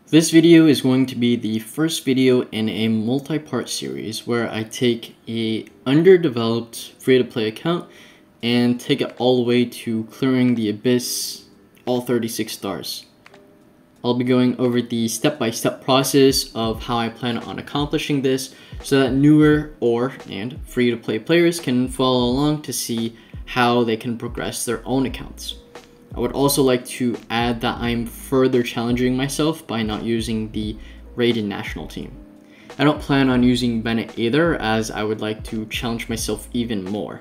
This video is going to be the first video in a multi-part series where I take a underdeveloped free-to-play account and take it all the way to clearing the abyss, all 36 stars. I'll be going over the step-by-step process of how I plan on accomplishing this so that newer and free-to-play players can follow along to see how they can progress their own accounts. I would also like to add that I'm further challenging myself by not using the Raiden national team. I don't plan on using Bennett either, as I would like to challenge myself even more.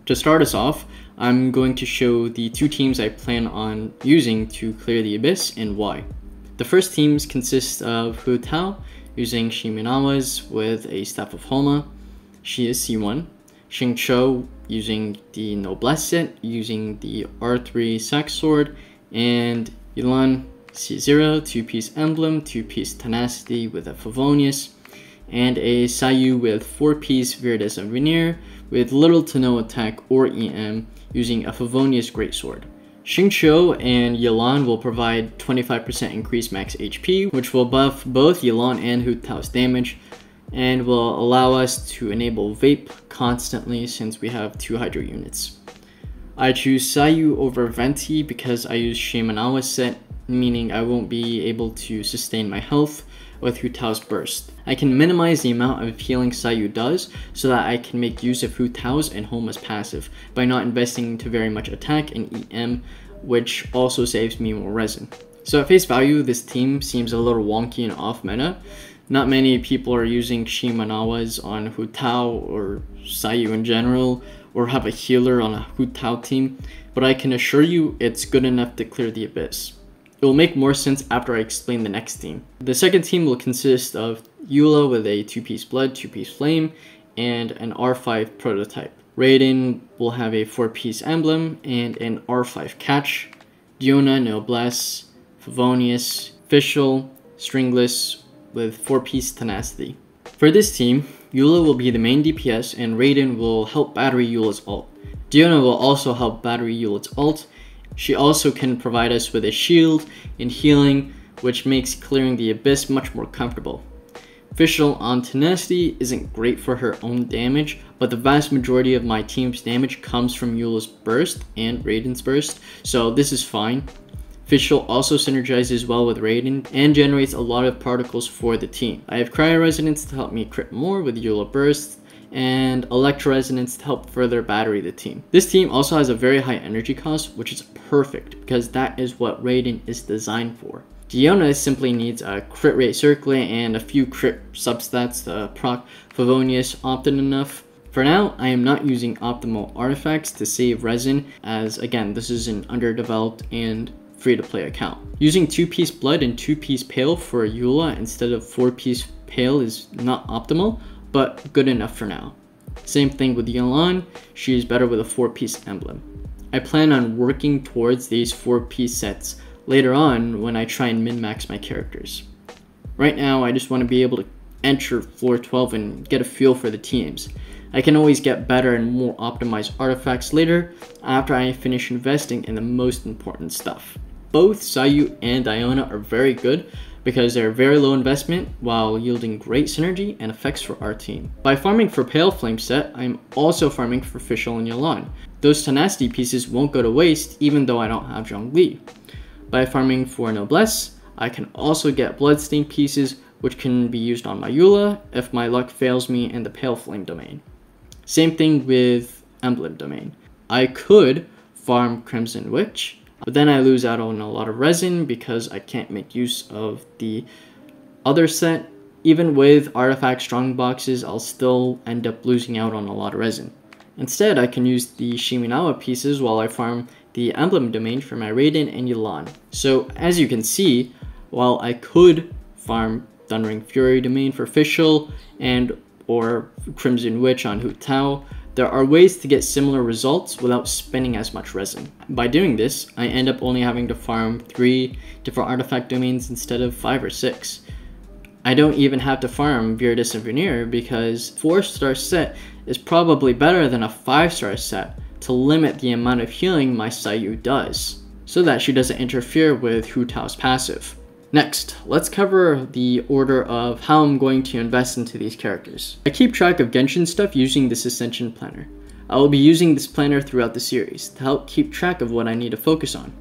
To start us off, I'm going to show the two teams I plan on using to clear the abyss and why. The first teams consist of Hu Tao using Shiminawa's with a Staff of Homa. She is C1. Xing Cho using the Noblesse set, using the R3 Sax Sword, and Yulan C0, 2-piece Emblem, 2-piece Tenacity with a Favonius, and a Sayu with 4-piece Viridescent Veneer with little to no attack or EM, using a Favonius Greatsword. Xing Cho and Yulan will provide 25% increased max HP, which will buff both Yulan and Hu Tao's damage, and will allow us to enable Vape constantly since we have 2 Hydro units. I choose Sayu over Venti because I use Shiminawa's set, meaning I won't be able to sustain my health with Hu Tao's burst. I can minimize the amount of healing Sayu does so that I can make use of Hu Tao's and Homa's passive by not investing into very much attack and EM, which also saves me more resin. So at face value, this team seems a little wonky and off meta. Not many people are using Shiminawa's on Hu Tao or Sayu in general, or have a healer on a Hu Tao team, but I can assure you it's good enough to clear the abyss. It will make more sense after I explain the next team. The second team will consist of Eula with a 2-piece Blood, 2-piece Flame, and an R5 prototype. Raiden will have a 4-piece Emblem and an R5 Catch. Diona, Noblesse, Favonius, Fischl, Stringless, with 4-piece Tenacity. For this team, Eula will be the main DPS and Raiden will help battery Eula's ult. Diona will also help battery Eula's ult. She also can provide us with a shield and healing, which makes clearing the abyss much more comfortable. Fischl on Tenacity isn't great for her own damage, but the vast majority of my team's damage comes from Eula's burst and Raiden's burst, so this is fine. Fischl also synergizes well with Raiden and generates a lot of particles for the team. I have Cryo Resonance to help me crit more with Eula Burst, and Electro Resonance to help further battery the team. This team also has a very high energy cost, which is perfect because that is what Raiden is designed for. Diona simply needs a crit rate circlet and a few crit substats to proc Favonius often enough. For now, I am not using optimal artifacts to save resin, as again, this is an underdeveloped and free-to-play account. Using 2-piece Blood and 2-piece Pale for Eula instead of 4-piece Pale is not optimal, but good enough for now. Same thing with Yulan, she is better with a 4-piece Emblem. I plan on working towards these 4-piece sets later on when I try and min-max my characters. Right now, I just want to be able to enter floor 12 and get a feel for the teams. I can always get better and more optimized artifacts later after I finish investing in the most important stuff. Both Sayu and Diona are very good because they're very low investment while yielding great synergy and effects for our team. By farming for Pale Flame set, I'm also farming for Fischl and Yulan. Those Tenacity pieces won't go to waste even though I don't have Zhongli. By farming for Noblesse, I can also get Bloodstain pieces which can be used on my Eula if my luck fails me in the Pale Flame domain. Same thing with Emblem domain. I could farm Crimson Witch, but then I lose out on a lot of resin because I can't make use of the other set. Even with artifact strong boxes, I'll still end up losing out on a lot of resin. Instead, I can use the Shiminawa pieces while I farm the Emblem domain for my Raiden and Yulan. So as you can see, while I could farm Thundering Fury domain for Fischl or Crimson Witch on Hu Tao, there are ways to get similar results without spending as much resin. By doing this, I end up only having to farm 3 different artifact domains instead of 5 or 6. I don't even have to farm Viridescent Veneer because 4-star set is probably better than a 5-star set to limit the amount of healing my Sayu does, so that she doesn't interfere with Hu Tao's passive. Next, let's cover the order of how I'm going to invest into these characters. I keep track of Genshin stuff using this Ascension planner. I will be using this planner throughout the series to help keep track of what I need to focus on.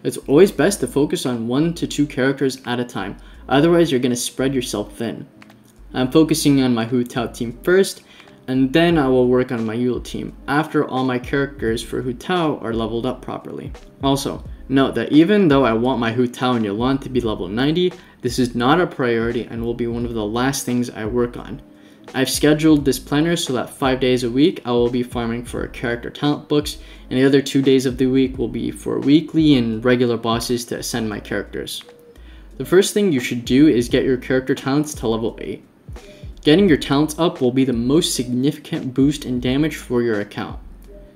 It's always best to focus on 1 to 2 characters at a time, otherwise you're going to spread yourself thin. I'm focusing on my Eula team first, and then I will work on my Eula team after all my characters for Eula are leveled up properly. Also, note that even though I want my Eula and Eula to be level 90, this is not a priority and will be one of the last things I work on. I've scheduled this planner so that 5 days a week I will be farming for character talent books, and the other 2 days of the week will be for weekly and regular bosses to ascend my characters. The first thing you should do is get your character talents to level 8. Getting your talents up will be the most significant boost in damage for your account.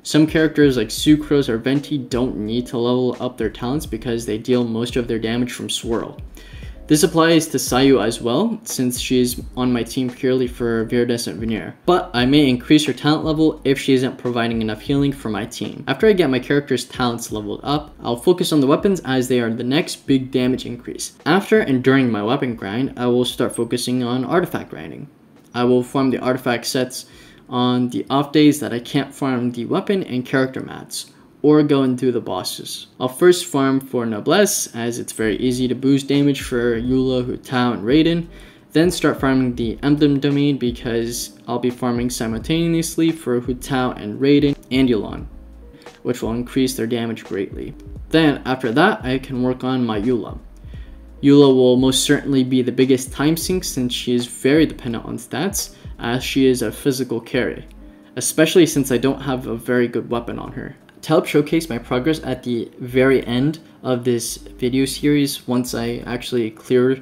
Some characters like Sucrose or Venti don't need to level up their talents because they deal most of their damage from Swirl. This applies to Sayu as well, since she is on my team purely for Viridescent Veneer, but I may increase her talent level if she isn't providing enough healing for my team. After I get my character's talents leveled up, I'll focus on the weapons as they are the next big damage increase. After and during my weapon grind, I will start focusing on artifact grinding. I will farm the artifact sets on the off days that I can't farm the weapon and character mats, or go and do the bosses. I'll first farm for Noblesse, as it's very easy to boost damage for Eula, Eula, and Raiden, then start farming the Emblem Domain because I'll be farming simultaneously for Eula and Raiden and Eula, which will increase their damage greatly. Then after that, I can work on my Eula. Eula will most certainly be the biggest time sink since she is very dependent on stats, as she is a physical carry, especially since I don't have a very good weapon on her. To help showcase my progress at the very end of this video series, once I actually clear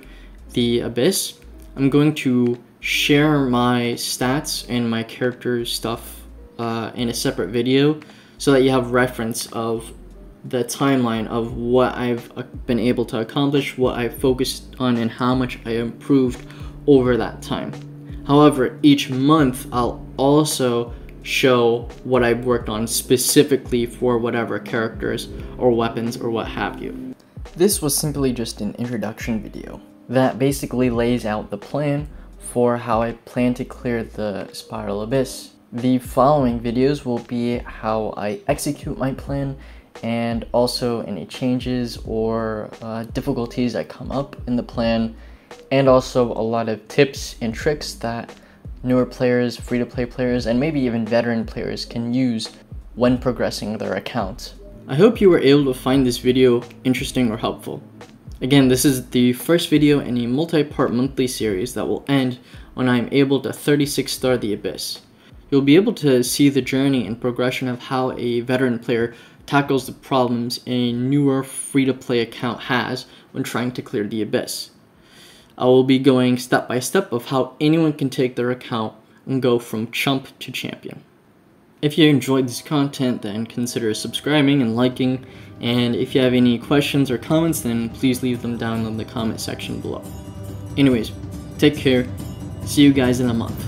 the Abyss, I'm going to share my stats and my character stuff in a separate video so that you have reference of the timeline of what I've been able to accomplish, what I've focused on, and how much I improved over that time. However, each month I'll also show what I've worked on specifically for whatever characters or weapons or what have you. This was simply just an introduction video that basically lays out the plan for how I plan to clear the Spiral Abyss. The following videos will be how I execute my plan and also any changes or difficulties that come up in the plan, and also a lot of tips and tricks that newer players, free-to-play players, and maybe even veteran players can use when progressing their account. I hope you were able to find this video interesting or helpful. Again, this is the first video in a multi-part monthly series that will end when I am able to 36-star the Abyss. You'll be able to see the journey and progression of how a veteran player tackles the problems a newer free-to-play account has when trying to clear the Abyss. I will be going step by step of how anyone can take their account and go from chump to champion. If you enjoyed this content, then consider subscribing and liking, and if you have any questions or comments, then please leave them down in the comment section below. Anyways, take care, see you guys in a month.